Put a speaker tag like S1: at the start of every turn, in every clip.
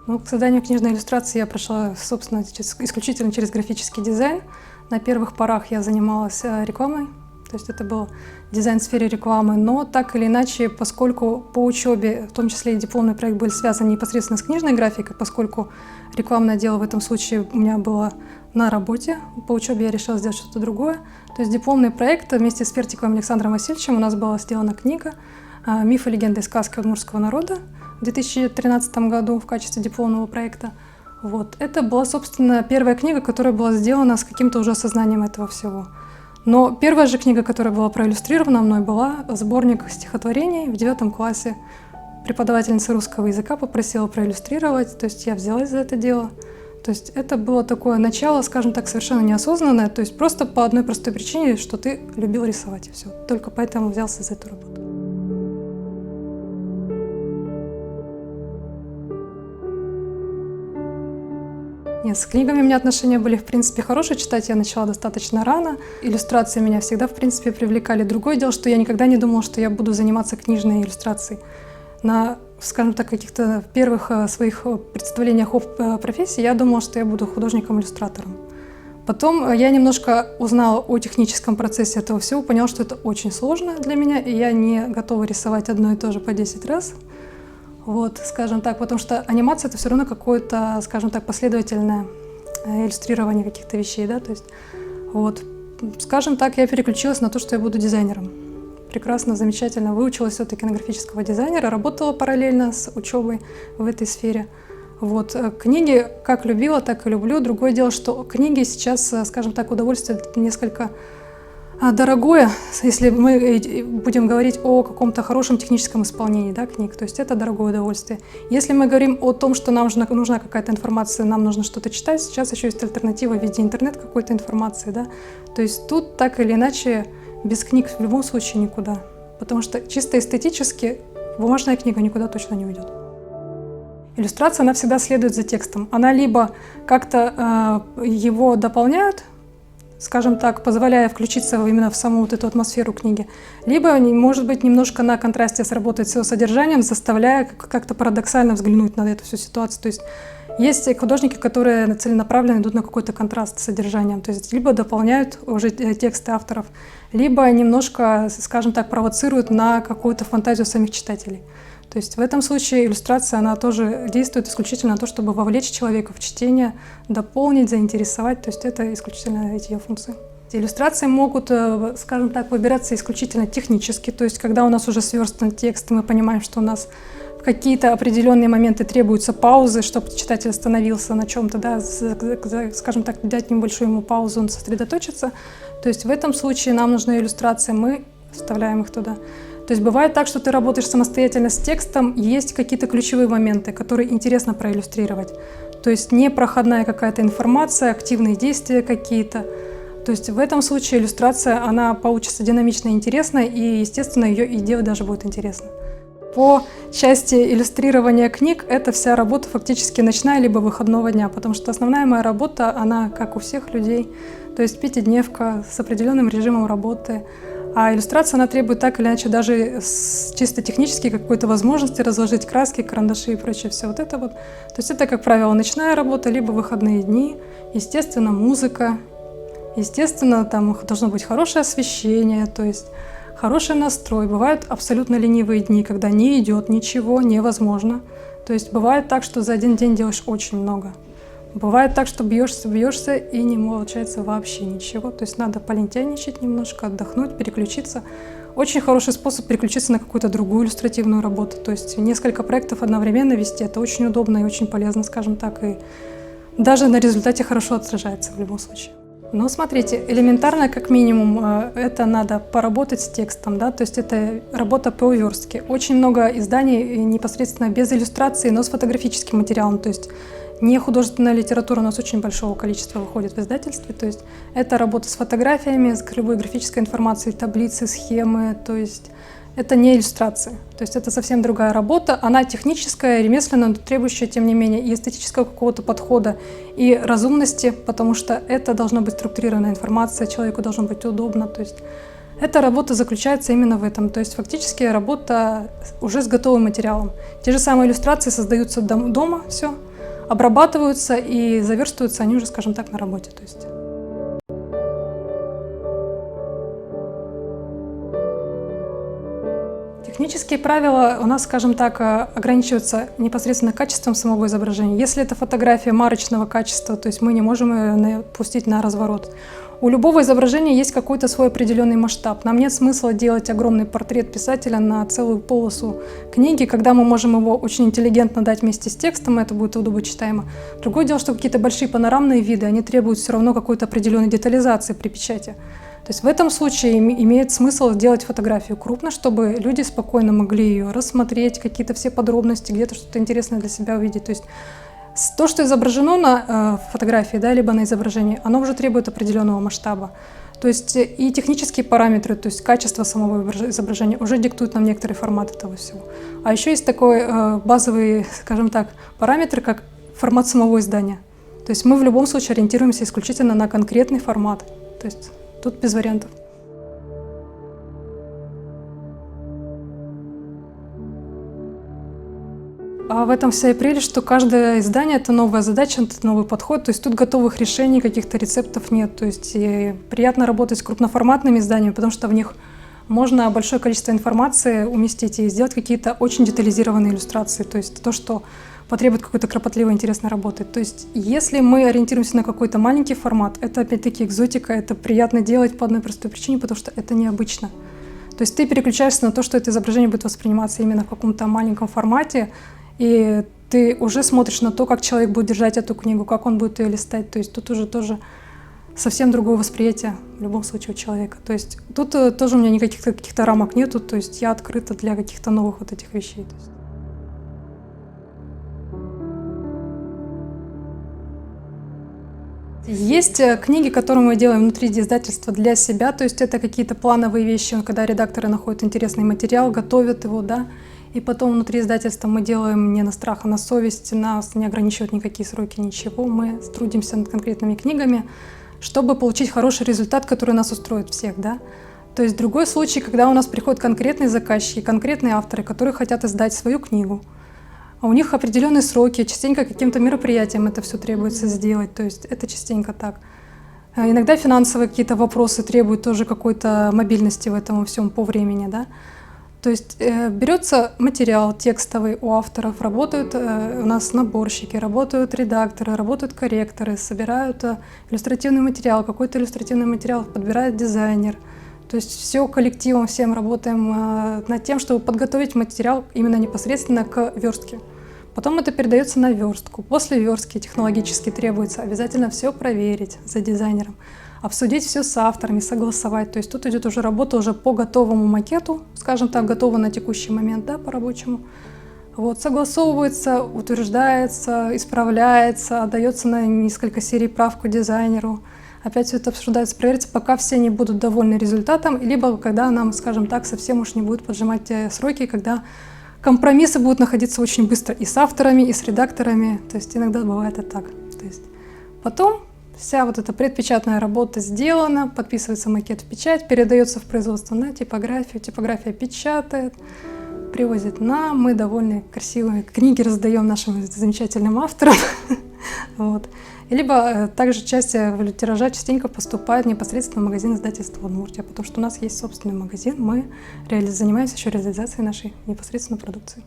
S1: Ну, к созданию книжной иллюстрации я прошла, собственно, исключительно через графический дизайн. На первых порах я занималась рекламой, то есть это был дизайн в сфере рекламы, но так или иначе, поскольку по учебе, в том числе и дипломный проект, были связаны непосредственно с книжной графикой, поскольку рекламное дело в этом случае у меня было на работе, по учебе я решила сделать что-то другое. То есть дипломный проект вместе с Фертиковым Александром Васильевичем у нас была сделана книга «Мифы, легенды и сказки удмуртского народа» в 2013 году в качестве дипломного проекта. Вот. Это была, собственно, первая книга, которая была сделана с каким-то уже осознанием этого всего. Но первая же книга, которая была проиллюстрирована мной, была сборник стихотворений в 9 классе. Преподавательница русского языка попросила проиллюстрировать, то есть я взялась за это дело. То есть это было такое начало, скажем так, совершенно неосознанное, то есть просто по одной простой причине, что ты любил рисовать, и все. Только поэтому взялся за эту работу. Нет, с книгами у меня отношения были, в принципе, хорошие. Читать я начала достаточно рано. Иллюстрации меня всегда, в принципе, привлекали. Другое дело, что я никогда не думала, что я буду заниматься книжной иллюстрацией. На, скажем так, каких-то первых своих представлениях о профессии я думала, что я буду художником-иллюстратором. Потом я немножко узнала о техническом процессе этого всего, поняла, что это очень сложно для меня, и я не готова рисовать одно и то же по 10 раз. Вот, скажем так, потому что анимация — это все равно какое-то, скажем так, последовательное иллюстрирование каких-то вещей, да, то есть, вот, скажем так, я переключилась на то, что я буду дизайнером. Прекрасно, замечательно, выучилась все-таки на графического дизайнера, работала параллельно с учебой в этой сфере. Вот, книги как любила, так и люблю. Другое дело, что книги сейчас, скажем так, удовольствие несколько дорогое, если мы будем говорить о каком-то хорошем техническом исполнении, да, книг, то есть это дорогое удовольствие. Если мы говорим о том, что нам нужна какая-то информация, нам нужно что-то читать, сейчас еще есть альтернатива в виде интернет какой-то информации, да, то есть тут так или иначе без книг в любом случае никуда, потому что чисто эстетически бумажная книга никуда точно не уйдет. Иллюстрация, она всегда следует за текстом, она либо как-то его дополняет, скажем так, позволяя включиться именно в саму вот эту атмосферу книги, либо, может быть, немножко на контрасте сработать с его содержанием, заставляя как-то парадоксально взглянуть на эту всю ситуацию. То есть есть художники, которые целенаправленно идут на какой-то контраст с содержанием, то есть либо дополняют уже тексты авторов, либо немножко, скажем так, провоцируют на какую-то фантазию самих читателей. То есть в этом случае иллюстрация, она тоже действует исключительно на то, чтобы вовлечь человека в чтение, дополнить, заинтересовать, то есть это исключительно эти ее функции. Иллюстрации могут, скажем так, выбираться исключительно технически, то есть когда у нас уже сверстан текст, мы понимаем, что у нас в какие-то определенные моменты требуются паузы, чтобы читатель остановился на чем-то, да, скажем так, дать небольшую ему паузу, он сосредоточится. То есть в этом случае нам нужны иллюстрации, мы вставляем их туда. То есть бывает так, что ты работаешь самостоятельно с текстом, есть какие-то ключевые моменты, которые интересно проиллюстрировать. То есть не проходная какая-то информация, активные действия какие-то. То есть в этом случае иллюстрация, она получится динамичной и интересной, и, естественно, ее и делать даже будет интересно. По части иллюстрирования книг, это вся работа фактически ночная либо выходного дня, потому что основная моя работа, она как у всех людей, то есть пятидневка с определенным режимом работы. А иллюстрация, она требует так или иначе даже чисто технически какой-то возможности разложить краски, карандаши и прочее все вот это вот. То есть это, как правило, ночная работа, либо выходные дни, естественно, музыка, естественно, там должно быть хорошее освещение, то есть хороший настрой. Бывают абсолютно ленивые дни, когда не идет ничего, невозможно. То есть бывает так, что за один день делаешь очень много. Бывает так, что бьешься и не получается вообще ничего. То есть надо полентяйничать немножко, отдохнуть, переключиться. Очень хороший способ переключиться на какую-то другую иллюстративную работу. То есть несколько проектов одновременно вести, это очень удобно и очень полезно, скажем так. И даже на результате хорошо отражается в любом случае. Ну, смотрите, элементарно, как минимум, это надо поработать с текстом, да, то есть это работа по верстке. Очень много изданий непосредственно без иллюстрации, но с фотографическим материалом, то есть не художественная литература у нас очень большого количества выходит в издательстве, то есть это работа с фотографиями, с любой графической информацией, таблицы, схемы, то есть это не иллюстрация, то есть это совсем другая работа, она техническая, ремесленная, но требующая, тем не менее, и эстетического какого-то подхода, и разумности, потому что это должна быть структурированная информация, человеку должно быть удобно, то есть эта работа заключается именно в этом, то есть фактически работа уже с готовым материалом. Те же самые иллюстрации создаются дома, все. обрабатываются и заверстываются они уже, скажем так, на работе. То есть. Технические правила у нас, скажем так, ограничиваются непосредственно качеством самого изображения. Если это фотография марочного качества, то есть мы не можем ее пустить на разворот. У любого изображения есть какой-то свой определенный масштаб. Нам нет смысла делать огромный портрет писателя на целую полосу книги, когда мы можем его очень интеллигентно дать вместе с текстом, и это будет удобочитаемо. Другое дело, что какие-то большие панорамные виды, они требуют все равно какой-то определенной детализации при печати. То есть в этом случае имеет смысл делать фотографию крупно, чтобы люди спокойно могли ее рассмотреть, какие-то все подробности, где-то что-то интересное для себя увидеть. То есть то, что изображено на фотографии, да, либо на изображении, оно уже требует определенного масштаба. То есть и технические параметры, то есть качество самого изображения уже диктуют нам некоторые форматы этого всего. А еще есть такой базовый, скажем так, параметр, как формат самого издания. То есть мы в любом случае ориентируемся исключительно на конкретный формат. То есть тут без вариантов. А в этом вся и прелесть, что каждое издание — это новая задача, это новый подход. То есть тут готовых решений, каких-то рецептов нет. То есть приятно работать с крупноформатными изданиями, потому что в них можно большое количество информации уместить и сделать какие-то очень детализированные иллюстрации. То есть то, что потребует какой-то кропотливой, интересной работы. То есть если мы ориентируемся на какой-то маленький формат, это опять-таки экзотика, это приятно делать по одной простой причине, потому что это необычно. То есть ты переключаешься на то, что это изображение будет восприниматься именно в каком-то маленьком формате, и ты уже смотришь на то, как человек будет держать эту книгу, как он будет ее листать. То есть тут уже тоже совсем другое восприятие в любом случае у человека. То есть тут тоже у меня никаких каких-то рамок нету, то есть я открыта для каких-то новых вот этих вещей. Есть книги, которые мы делаем внутри издательства для себя, то есть это какие-то плановые вещи, когда редакторы находят интересный материал, готовят его, да, и потом внутри издательства мы делаем не на страх, а на совесть, нас не ограничивают никакие сроки, ничего, мы трудимся над конкретными книгами, чтобы получить хороший результат, который нас устроит всех, да. То есть другой случай, когда у нас приходят конкретные заказчики, конкретные авторы, которые хотят издать свою книгу. А у них определенные сроки, частенько каким-то мероприятиям это все требуется сделать, то есть это частенько так. Иногда финансовые какие-то вопросы требуют тоже какой-то мобильности в этом всем по времени, да. То есть берется материал текстовый у авторов, работают у нас наборщики, работают редакторы, работают корректоры, собирают иллюстративный материал, какой-то иллюстративный материал подбирает дизайнер. То есть все коллективом, всем работаем над тем, чтобы подготовить материал именно непосредственно к верстке. Потом это передается на верстку. После верстки технологически требуется обязательно все проверить за дизайнером, обсудить все с авторами, согласовать. То есть тут идет уже работа уже по готовому макету, скажем так, готово на текущий момент, да, по рабочему. Вот, согласовывается, утверждается, исправляется, отдается на несколько серий правку дизайнеру. Опять все это обсуждается, проверяется, пока все не будут довольны результатом, либо когда нам, скажем так, совсем уж не будут поджимать сроки, когда компромиссы будут находиться очень быстро и с авторами, и с редакторами. То есть иногда бывает это так. То есть потом вся вот эта предпечатная работа сделана, подписывается макет в печать, передается в производство на типографию, типография печатает, привозит нам, мы довольны, красивые книги раздаем нашим замечательным авторам. Вот. Либо также часть тиража частенько поступает непосредственно в магазин издательства «Удмуртия», потому что у нас есть собственный магазин, мы занимаемся еще реализацией нашей непосредственно продукции.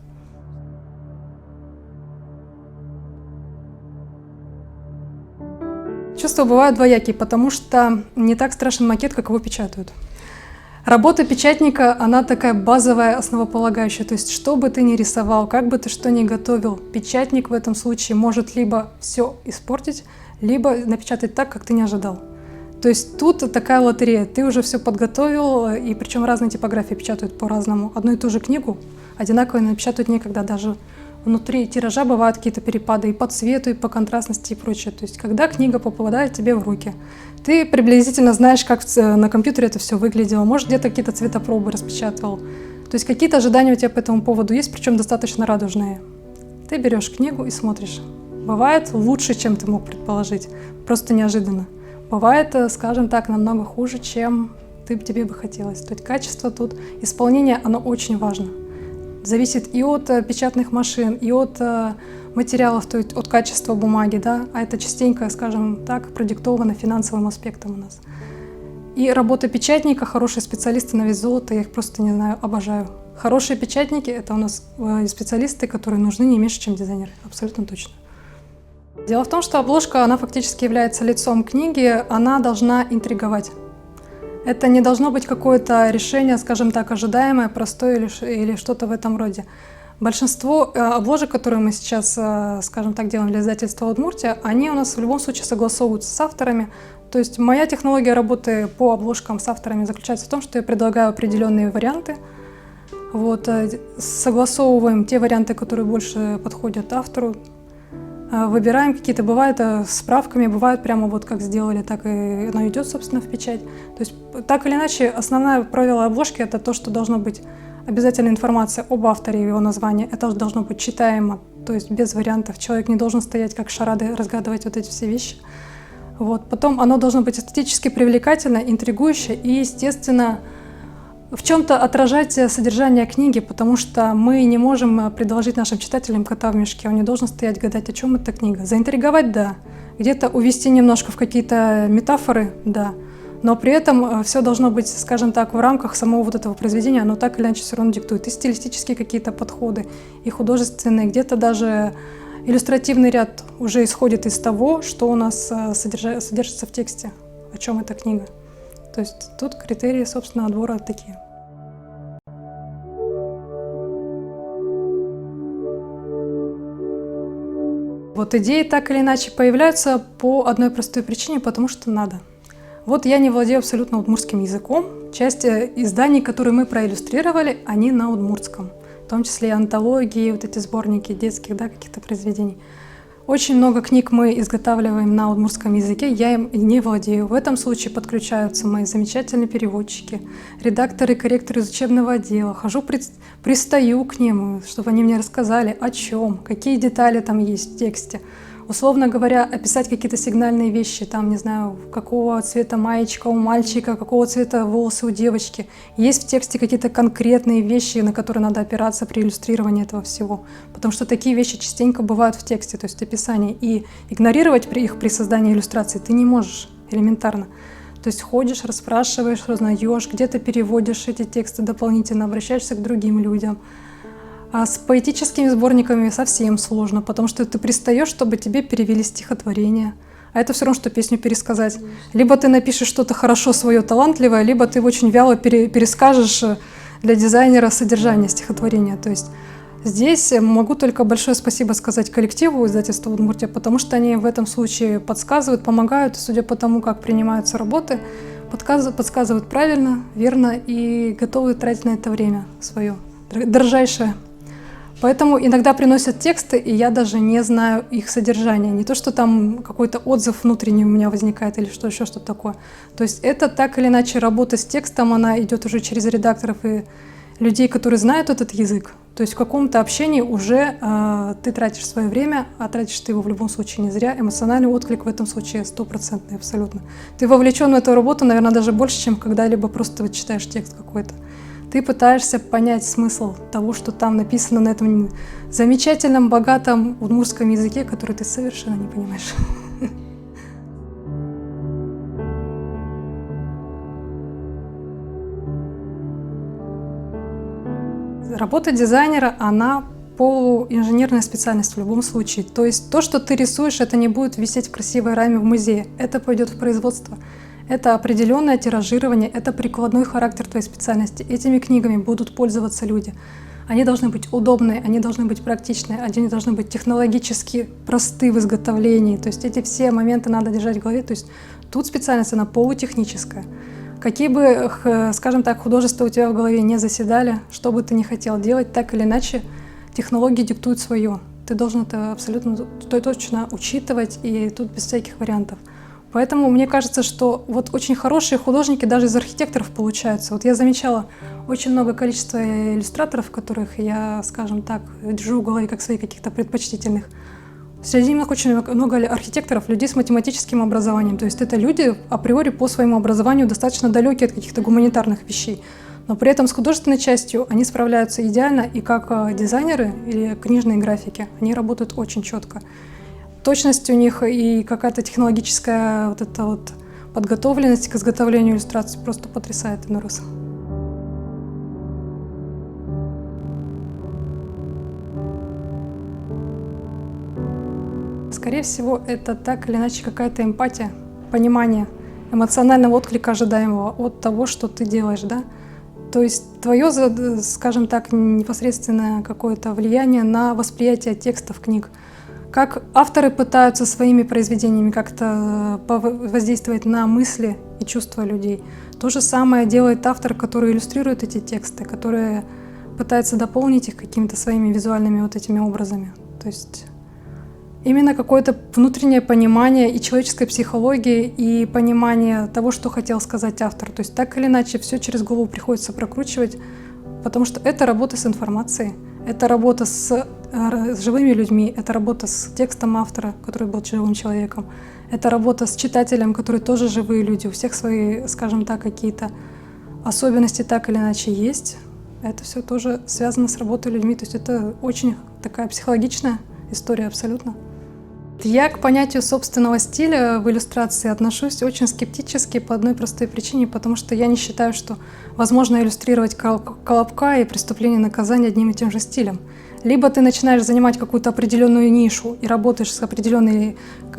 S1: Чувства бывают двоякие, потому что не так страшен макет, как его печатают. Работа печатника, она такая базовая, основополагающая. То есть, что бы ты ни рисовал, как бы ты что ни готовил, печатник в этом случае может либо все испортить, либо напечатать так, как ты не ожидал. То есть тут такая лотерея. Ты уже все подготовил, и причем разные типографии печатают по-разному. Одну и ту же книгу одинаково напечатают некогда. Даже внутри тиража бывают какие-то перепады и по цвету, и по контрастности, и прочее. То есть, когда книга попадает тебе в руки, ты приблизительно знаешь, как на компьютере это все выглядело, может, где-то какие-то цветопробы распечатывал. То есть какие-то ожидания у тебя по этому поводу есть, причем достаточно радужные. Ты берешь книгу и смотришь. Бывает лучше, чем ты мог предположить, просто неожиданно. Бывает, скажем так, намного хуже, чем тебе бы хотелось. То есть качество тут, исполнение, оно очень важно. зависит и от печатных машин, и от материалов, то есть от качества бумаги, да, а это частенько, скажем так, продиктовано финансовым аспектом у нас. И работа печатника, хорошие специалисты на вес золота, я их просто, не знаю, обожаю. Хорошие печатники — это у нас специалисты, которые нужны не меньше, чем дизайнеры, абсолютно точно. Дело в том, что обложка, она фактически является лицом книги, она должна интриговать. Это не должно быть какое-то решение, скажем так, ожидаемое, простое или что-то в этом роде. Большинство обложек, которые мы сейчас, скажем так, делаем для издательства «Удмуртия», они у нас в любом случае согласовываются с авторами. То есть моя технология работы по обложкам с авторами заключается в том, что я предлагаю определенные варианты. Вот, согласовываем те варианты, которые больше подходят автору. Выбираем какие-то, бывает с справками, бывает прямо вот как сделали, так и оно идет, собственно, в печать. То есть так или иначе, основное правило обложки — это то, что должно быть обязательно информация об авторе и его названии. Это должно быть читаемо, то есть без вариантов. Человек не должен стоять как шарады, разгадывать вот эти все вещи. Вот. Потом оно должно быть эстетически привлекательно, интригующе и, естественно, в чем-то отражать содержание книги, потому что мы не можем предложить нашим читателям кота в мешке. Он не должен стоять гадать, о чем эта книга. Заинтриговать — да. Где-то увести немножко в какие-то метафоры — да. Но при этом все должно быть, скажем так, в рамках самого вот этого произведения, оно так или иначе все равно диктует. И стилистические какие-то подходы, и художественные, где-то даже иллюстративный ряд уже исходит из того, что у нас содержится в тексте, о чем эта книга. То есть тут критерии, собственно, отбора такие. Вот идеи так или иначе появляются по одной простой причине, потому что надо. Вот я не владею абсолютно удмуртским языком. Часть изданий, которые мы проиллюстрировали, они на удмуртском. В том числе и антологии, вот эти сборники детских, да, каких-то произведений. Очень много книг мы изготавливаем на удмуртском языке, я им не владею. В этом случае подключаются мои замечательные переводчики, редакторы и корректоры из учебного отдела. Пристаю к ним, чтобы они мне рассказали, о чем, какие детали там есть в тексте. Условно говоря, описать какие-то сигнальные вещи, там, не знаю, какого цвета маечка у мальчика, какого цвета волосы у девочки. Есть в тексте какие-то конкретные вещи, на которые надо опираться при иллюстрировании этого всего. Потому что такие вещи частенько бывают в тексте, то есть описание. И игнорировать их при создании иллюстрации ты не можешь элементарно. То есть ходишь, расспрашиваешь, узнаешь, где-то переводишь эти тексты дополнительно, обращаешься к другим людям. А с поэтическими сборниками совсем сложно, потому что ты пристаешь, чтобы тебе перевели стихотворение. А это все равно, что песню пересказать. Либо ты напишешь что-то хорошо, свое, талантливое, либо ты очень вяло перескажешь для дизайнера содержание стихотворения. То есть здесь могу только большое спасибо сказать коллективу издательства «Удмуртия», потому что они в этом случае подсказывают, помогают, судя по тому, как принимаются работы, подсказывают правильно, верно и готовы тратить на это время свое дорожайшее. Поэтому иногда приносят тексты, и я даже не знаю их содержания. Не то, что там какой-то отзыв внутренний у меня возникает или что еще что-то такое. То есть это так или иначе работа с текстом, она идет уже через редакторов и людей, которые знают этот язык. То есть в каком-то общении уже ты тратишь свое время, а тратишь ты его в любом случае не зря. Эмоциональный отклик в этом случае 100% абсолютно. Ты вовлечен в эту работу, наверное, даже больше, чем когда-либо просто вот читаешь текст какой-то. Ты пытаешься понять смысл того, что там написано на этом замечательном, богатом удмуртском языке, который ты совершенно не понимаешь. Работа дизайнера, она полуинженерная специальность в любом случае. То есть то, что ты рисуешь, это не будет висеть в красивой раме в музее. Это пойдет в производство. Это определенное тиражирование, это прикладной характер твоей специальности. Этими книгами будут пользоваться люди. Они должны быть удобные, они должны быть практичные, они должны быть технологически просты в изготовлении. То есть эти все моменты надо держать в голове. То есть тут специальность, она полутехническая. Какие бы, скажем так, художества у тебя в голове не заседали, что бы ты ни хотел делать, так или иначе технологии диктуют свое. Ты должен это абсолютно точно учитывать, и тут без всяких вариантов. Поэтому мне кажется, что вот очень хорошие художники даже из архитекторов получаются. Вот я замечала очень много количества иллюстраторов, которых я, скажем так, держу в голове как своих каких-то предпочтительных. Среди них очень много архитекторов, людей с математическим образованием. То есть это люди априори по своему образованию достаточно далекие от каких-то гуманитарных вещей. Но при этом с художественной частью они справляются идеально, и как дизайнеры или книжные графики, они работают очень четко. Точность у них и какая-то технологическая вот эта вот подготовленность к изготовлению иллюстраций просто потрясает иной раз. Скорее всего, это так или иначе какая-то эмпатия, понимание эмоционального отклика ожидаемого от того, что ты делаешь, да? То есть твое, скажем так, непосредственное какое-то влияние на восприятие текстов книг. Как авторы пытаются своими произведениями как-то воздействовать на мысли и чувства людей. То же самое делает автор, который иллюстрирует эти тексты, который пытается дополнить их какими-то своими визуальными вот этими образами. То есть именно какое-то внутреннее понимание и человеческой психологии, и понимание того, что хотел сказать автор. То есть так или иначе все через голову приходится прокручивать, потому что это работа с информацией, это работа с живыми людьми, это работа с текстом автора, который был живым человеком, это работа с читателем, которые тоже живые люди, у всех свои, скажем так, какие-то особенности так или иначе есть. Это все тоже связано с работой людьми, то есть это очень такая психологичная история абсолютно. Я к понятию собственного стиля в иллюстрации отношусь очень скептически по одной простой причине, потому что я не считаю, что возможно иллюстрировать Колобка и «Преступление и наказание» одним и тем же стилем. Либо ты начинаешь занимать какую-то определенную нишу и работаешь с определенной,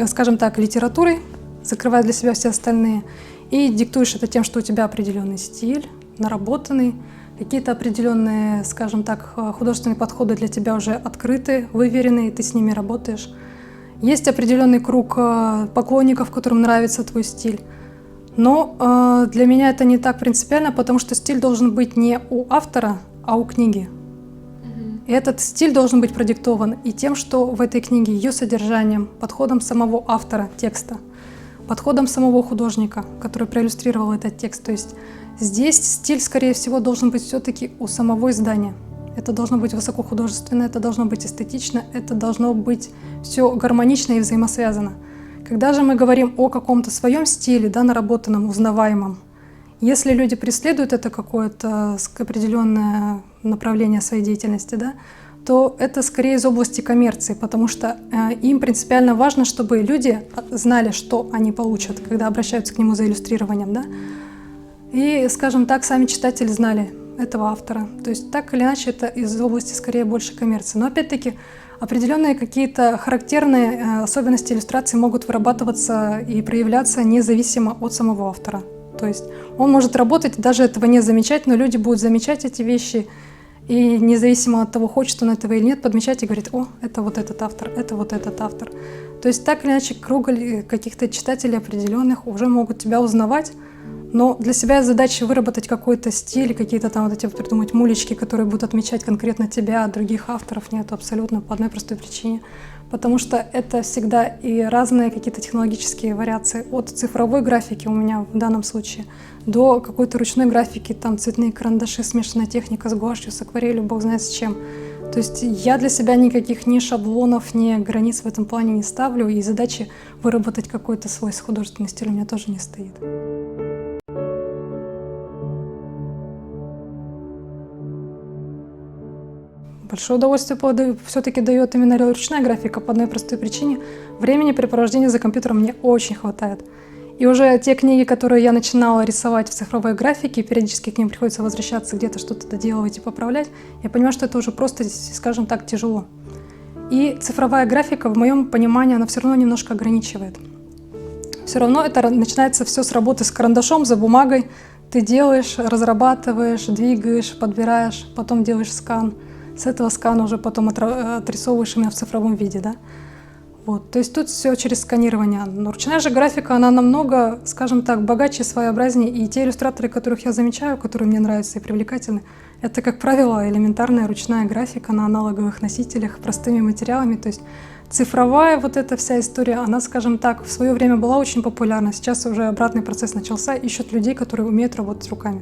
S1: скажем так, литературой, закрывая для себя все остальные, и диктуешь это тем, что у тебя определенный стиль, наработанный, какие-то определенные, скажем так, художественные подходы для тебя уже открыты, выверены, и ты с ними работаешь. Есть определенный круг поклонников, которым нравится твой стиль. Но для меня это не так принципиально, потому что стиль должен быть не у автора, а у книги. И этот стиль должен быть продиктован и тем, что в этой книге, ее содержанием, подходом самого автора текста, подходом самого художника, который проиллюстрировал этот текст. То есть здесь стиль, скорее всего, должен быть все-таки у самого издания. Это должно быть высокохудожественно, это должно быть эстетично, это должно быть все гармонично и взаимосвязано. Когда же мы говорим о каком-то своем стиле, да, наработанном, узнаваемом, если люди преследуют это какое-то определенное направление своей деятельности, да, то это скорее из области коммерции, потому что им принципиально важно, чтобы люди знали, что они получат, когда обращаются к нему за иллюстрированием, да, и, скажем так, сами читатели знали этого автора. То есть так или иначе это из области скорее больше коммерции. Но опять-таки определенные какие-то характерные особенности иллюстрации могут вырабатываться и проявляться независимо от самого автора. То есть он может работать, даже этого не замечать, но люди будут замечать эти вещи и независимо от того, хочет он этого или нет, подмечать и говорить: о, это вот этот автор, это вот этот автор. То есть так или иначе круг каких-то читателей определенных уже могут тебя узнавать. Но для себя задача выработать какой-то стиль, какие-то там вот эти придумать мулечки, которые будут отмечать конкретно тебя, а других авторов нет абсолютно по одной простой причине. Потому что это всегда и разные какие-то технологические вариации. От цифровой графики у меня в данном случае до какой-то ручной графики, там цветные карандаши, смешанная техника с гуашью, с акварелью, бог знает с чем. То есть я для себя никаких ни шаблонов, ни границ в этом плане не ставлю, и задачи выработать какой-то свой художественный стиль у меня тоже не стоит. Большое удовольствие все-таки дает именно ручная графика по одной простой причине. Времени препровождения за компьютером мне очень хватает. И уже те книги, которые я начинала рисовать в цифровой графике, периодически к ним приходится возвращаться, где-то что-то доделывать и поправлять, я понимаю, что это уже просто, скажем так, тяжело. И цифровая графика, в моем понимании, она все равно немножко ограничивает. Все равно это начинается все с работы с карандашом, за бумагой. Ты делаешь, разрабатываешь, двигаешь, подбираешь, потом делаешь скан. С этого скана уже потом отрисовываешь именно в цифровом виде, да? Вот. То есть тут все через сканирование. Но ручная же графика, она намного, скажем так, богаче, своеобразнее. И те иллюстраторы, которых я замечаю, которые мне нравятся и привлекательны, это, как правило, элементарная ручная графика на аналоговых носителях, простыми материалами. То есть цифровая вот эта вся история, она, скажем так, в свое время была очень популярна. Сейчас уже обратный процесс начался. Ищут людей, которые умеют работать руками.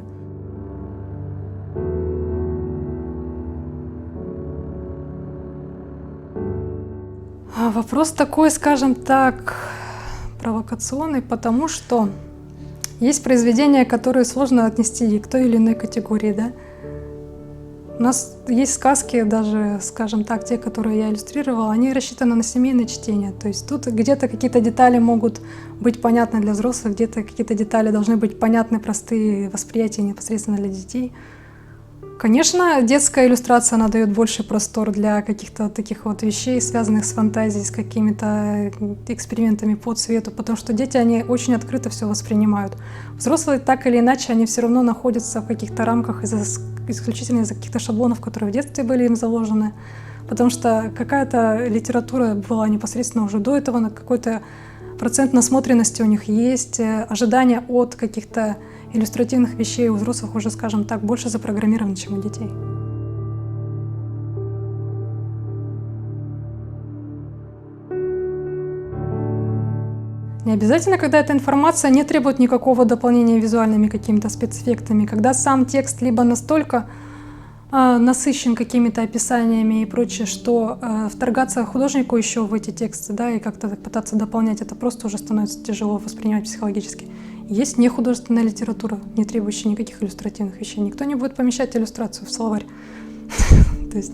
S1: Вопрос такой, скажем так, провокационный, потому что Есть произведения, которые сложно отнести к той или иной категории, да. У нас есть сказки, даже, скажем так, те, которые я иллюстрировала, они рассчитаны на семейное чтение. То есть тут где-то какие-то детали могут быть понятны для взрослых, где-то какие-то детали должны быть понятны, простые восприятия непосредственно для детей. Конечно, детская иллюстрация, она дает больше простор для каких-то таких вот вещей, связанных с фантазией, с какими-то экспериментами по цвету, потому что дети, они очень открыто все воспринимают. Взрослые, так или иначе, они все равно находятся в каких-то рамках исключительно из-за каких-то шаблонов, которые в детстве были им заложены, потому что какая-то литература была непосредственно уже до этого, какой-то процент насмотренности у них есть, ожидания от каких-то иллюстративных вещей у взрослых уже, скажем так, больше запрограммированы, чем у детей. Не обязательно, когда эта информация не требует никакого дополнения визуальными какими-то спецэффектами, когда сам текст либо настолько насыщен какими-то описаниями и прочее, что вторгаться художнику еще в эти тексты, да, и как-то пытаться дополнять, это просто уже становится тяжело воспринимать психологически. Есть нехудожественная литература, не требующая никаких иллюстративных вещей. Никто не будет помещать иллюстрацию в словарь. То есть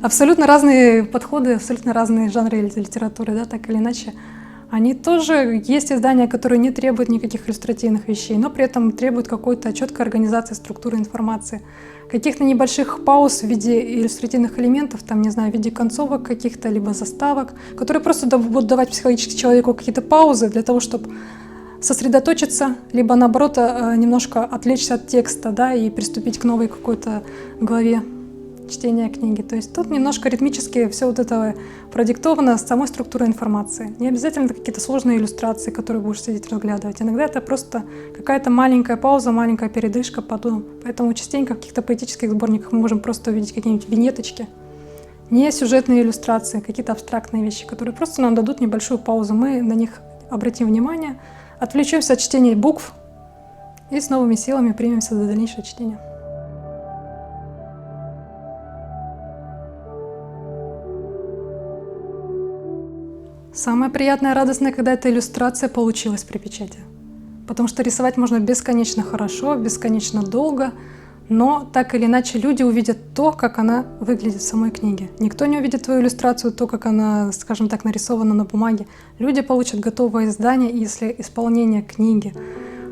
S1: абсолютно разные подходы, абсолютно разные жанры литературы, да, так или иначе. Они тоже есть издания, которые не требуют никаких иллюстративных вещей, но при этом требуют какой-то четкой организации структуры информации, каких-то небольших пауз в виде иллюстративных элементов, там, не знаю, в виде концовок каких-то, либо заставок, которые просто будут давать психологически человеку какие-то паузы для того, чтобы сосредоточиться, либо наоборот немножко отвлечься от текста, да, и приступить к новой какой-то главе чтения книги. То есть тут немножко ритмически все вот это продиктовано самой структурой информации. Не обязательно это какие-то сложные иллюстрации, которые будешь сидеть разглядывать. Иногда это просто какая-то маленькая пауза, маленькая передышка потом. Поэтому частенько в каких-то поэтических сборниках мы можем просто увидеть какие-нибудь виньеточки, не сюжетные иллюстрации, какие-то абстрактные вещи, которые просто нам дадут небольшую паузу. Мы на них обратим внимание, отвлечемся от чтения букв и с новыми силами примемся за дальнейшее чтение. Самое приятное и радостное, когда эта иллюстрация получилась при печати. Потому что рисовать можно бесконечно хорошо, бесконечно долго, но так или иначе люди увидят то, как она выглядит в самой книге. Никто не увидит твою иллюстрацию, то, как она, скажем так, нарисована на бумаге. Люди получат готовое издание, и если исполнение книги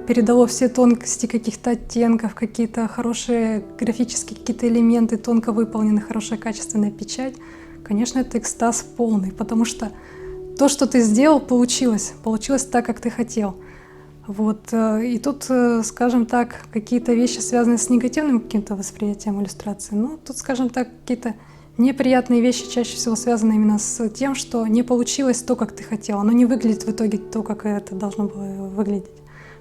S1: передало все тонкости каких-то оттенков, какие-то хорошие графические какие-то элементы, тонко выполнены, хорошая качественная печать, конечно, это экстаз полный, потому что то, что ты сделал, получилось так, как ты хотел. Вот. И тут, скажем так, какие-то вещи, связанные с негативным каким-то восприятием иллюстрации, ну, тут, скажем так, какие-то неприятные вещи чаще всего связаны именно с тем, что не получилось то, как ты хотел. Оно не выглядит в итоге то, как это должно было выглядеть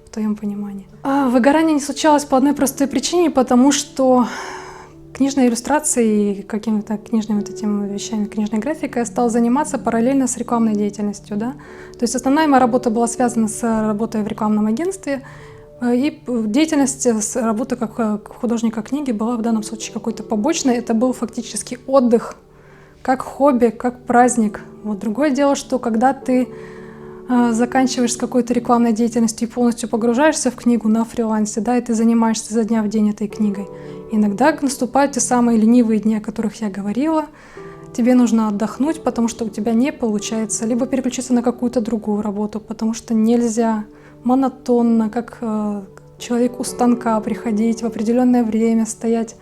S1: в твоем понимании. Выгорание не случалось по одной простой причине, потому что книжной иллюстрацией и какими-то книжными вот этими вещами, книжной графикой я стала заниматься параллельно с рекламной деятельностью. Да? То есть основная моя работа была связана с работой в рекламном агентстве, и деятельность с работы как художника книги была в данном случае какой-то побочной. Это был фактически отдых, как хобби, как праздник. Вот другое дело, что когда ты заканчиваешь с какой-то рекламной деятельностью и полностью погружаешься в книгу на фрилансе, да, и ты занимаешься изо дня в день этой книгой. Иногда наступают те самые ленивые дни, о которых я говорила. Тебе нужно отдохнуть, потому что у тебя не получается, либо переключиться на какую-то другую работу, потому что нельзя монотонно, как человек у станка, приходить в определенное время, стоять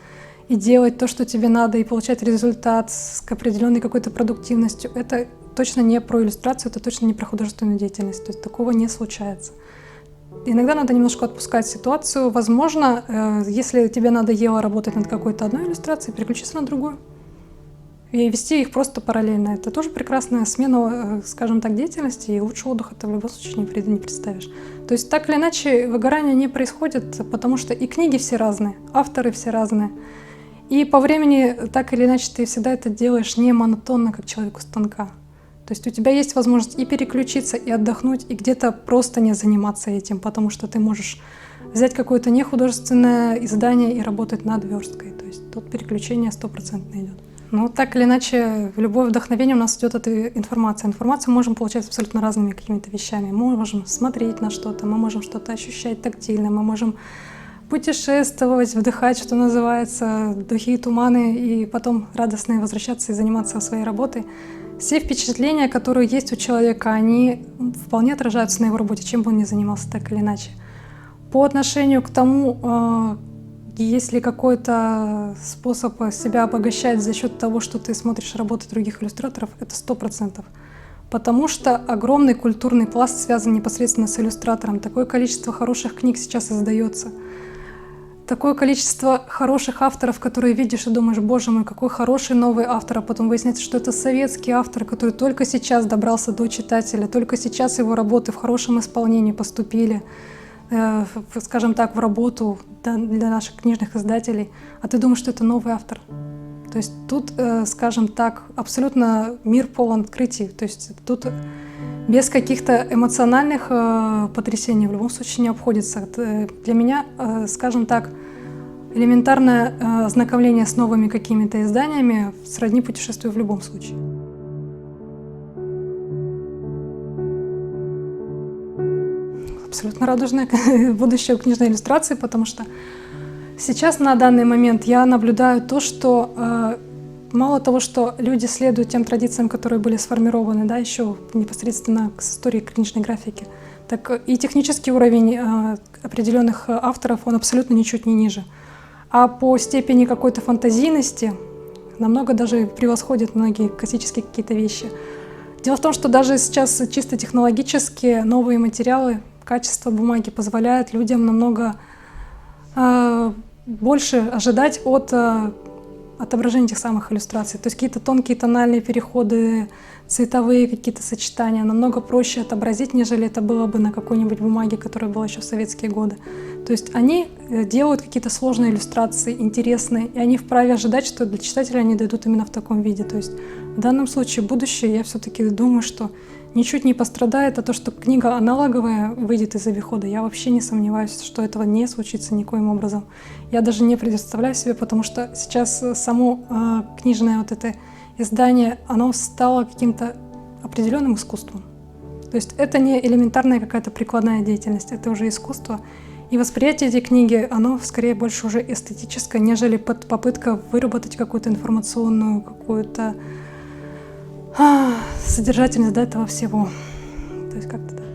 S1: и делать то, что тебе надо, и получать результат с определенной какой-то продуктивностью. Это точно не про иллюстрацию, это точно не про художественную деятельность, то есть такого не случается. Иногда надо немножко отпускать ситуацию. Возможно, если тебе надоело работать над какой-то одной иллюстрацией, переключиться на другую и вести их просто параллельно. Это тоже прекрасная смена, скажем так, деятельности, и лучше отдыха ты в любом случае не представишь. То есть так или иначе выгорание не происходит, потому что и книги все разные, авторы все разные. И по времени так или иначе ты всегда это делаешь не монотонно, как человек у станка. То есть у тебя есть возможность и переключиться, и отдохнуть, и где-то просто не заниматься этим, потому что ты можешь взять какое-то нехудожественное издание и работать над версткой. То есть тут переключение 100% идет. Ну, так или иначе, в любое вдохновение у нас идет эта информация. Информацию мы можем получать абсолютно разными какими-то вещами. Мы можем смотреть на что-то, мы можем что-то ощущать тактильно, мы можем путешествовать, вдыхать, что называется, духи и туманы, и потом радостно возвращаться и заниматься своей работой. Все впечатления, которые есть у человека, они вполне отражаются на его работе, чем бы он ни занимался, так или иначе. По отношению к тому, есть ли какой-то способ себя обогащать за счет того, что ты смотришь работы других иллюстраторов, это 100%. Потому что огромный культурный пласт связан непосредственно с иллюстратором. Такое количество хороших книг сейчас издается. Такое количество хороших авторов, которые видишь и думаешь, боже мой, какой хороший новый автор, а потом выясняется, что это советский автор, который только сейчас добрался до читателя, только сейчас его работы в хорошем исполнении поступили, скажем так, в работу для наших книжных издателей, а ты думаешь, что это новый автор. То есть тут, скажем так, абсолютно мир полон открытий. То есть тут без каких-то эмоциональных потрясений в любом случае не обходится. Для меня, скажем так, элементарное ознакомление с новыми какими-то изданиями сродни путешествию в любом случае. Абсолютно радужное будущее у книжной иллюстрации, потому что сейчас на данный момент я наблюдаю то, что мало того, что люди следуют тем традициям, которые были сформированы, да, еще непосредственно к истории книжной графики, так и технический уровень определенных авторов, он абсолютно ничуть не ниже. А по степени какой-то фантазийности намного даже превосходит многие классические какие-то вещи. Дело в том, что даже сейчас чисто технологически новые материалы, качество бумаги позволяет людям намного больше ожидать от отображения этих самых иллюстраций. То есть какие-то тонкие тональные переходы, цветовые какие-то сочетания намного проще отобразить, нежели это было бы на какой-нибудь бумаге, которая была еще в советские годы. То есть они делают какие-то сложные иллюстрации, интересные, и они вправе ожидать, что для читателя они дойдут именно в таком виде. То есть в данном случае будущее, я все-таки думаю, что ничуть не пострадает, а то, что книга аналоговая выйдет из обихода, я вообще не сомневаюсь, что этого не случится никоим образом. Я даже не представляю себе, потому что сейчас само книжное вот это издание, оно стало каким-то определенным искусством. То есть это не элементарная какая-то прикладная деятельность, это уже искусство. И восприятие этой книги, оно скорее больше уже эстетическое, нежели попытка выработать какую-то информационную, какую-то содержательность до этого всего. То есть как-то так.